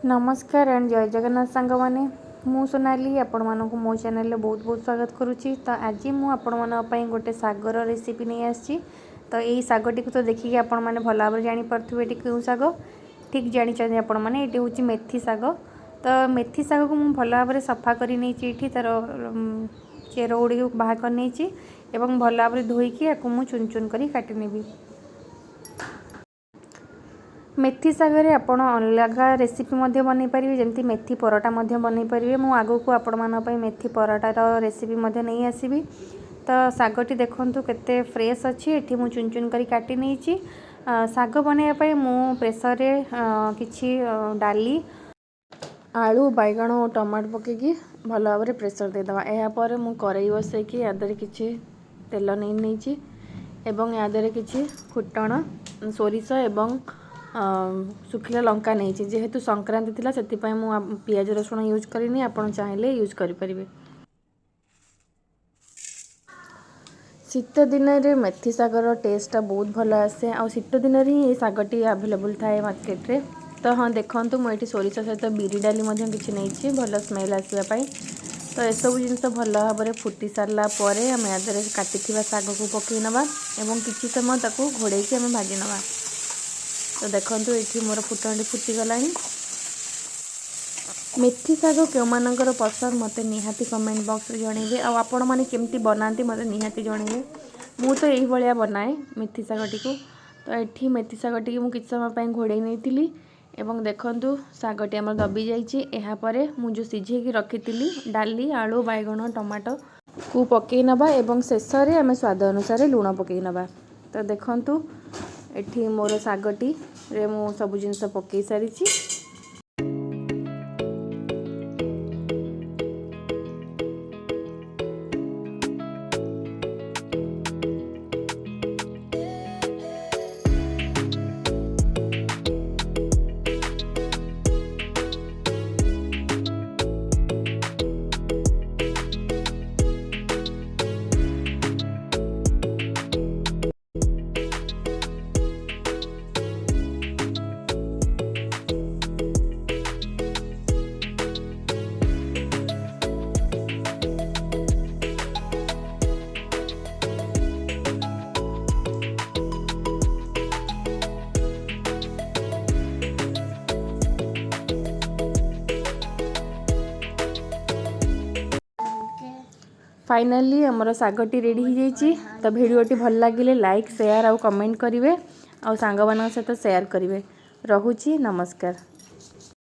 नमस्कार एंड जय जगन्नाथ सांग मैंने मु सोनाली आपण मानक मो चैनल बहुत बहुत स्वागत करुच्ची। तो आज मु आपण मानक गोटे सागर रेसिपी नहीं आसी। तो यही सागटी को तो देखिए आपण मैंने भल भाव जानीपे ये क्यों साग ठीक जानी आपण मैंने ये हूँ मेथी साग। तो मेथी साग को मुझे भल भाव सफा कर तार चेर गुड़ी बाहर कर नहीं भल भाव धोईकी मुझे चुन चुन कर काटिनेबी। मेथी सागर आपण अलग रेसिपी बनई पारे जमी मेथी पराठा बनई पारे। मु आग को आपण मानक मेथी पराठार रेसिपी नहीं आसबि। तो सागटी देखु केते फ्रेश अच्छी एठी मु चुन चुन करी काटी नहीं। साग बनवाई मु प्रेसर रे किछि डाली आलू बैगण और टमाटो पकईकी भल भाव प्रेसर देदेवा। यापर मु कड़ाई बसैकी यादे किछि तेल नहीं एवं यादे किछि फुटण सोरिष एवं सुखिला लंका नहीं जेहेतु संक्रांति थिला सेतिपय मु पियाज रसुण यूज करिनी। आपण चाहिले यूज करि परिबे। शीत दिन रे मेथी सागर टेस्ट बहुत भल आसे आ शीत दिन रे ये सागटी अवेलेबल थाए मार्केट रे। तो हाँ देखंतु मु एठी सोरिष सहित बिरी डाली मध्य किछि नैछि भल स्मेल आसीबा पई। तो ए सब जिनस भल भाव फुटी सारला परे हम यादरे काटिथिबा साग को पकई नबा एवं किछि समय ताको घोड़ेकी हम भाजी नबा। तो देखो ये मोर फुटण फुटीगला। मेथी साग क्यों मानकर पसंद मत निहाती कमेंट बॉक्स में जनइबे। आपण मैंने केमती बनाती मत निहाती जनइबे। मु तो यही भाया बनाए मेथी सागटी को। तो ये मेथी सागटी मुझे किसी समय घोड़े नहीं एवं देखु सागटी आम दबी जापर मुझे सिझे रखी डाली आलू बैगण टमाटो को पकई नबा एवं शेष में आम स्वाद अनुसार लुण पकई नबा। तो देखु एठी मोर सागटी रे मु सब जिनस पकई सारी। फाइनाली आमर सागटी रेडी हो जाइए। तो भिडियोटी भल लगे लाइक शेयर और कमेंट करेंगे और सांग मान सहित शेयर करेंगे। रहुची नमस्कार।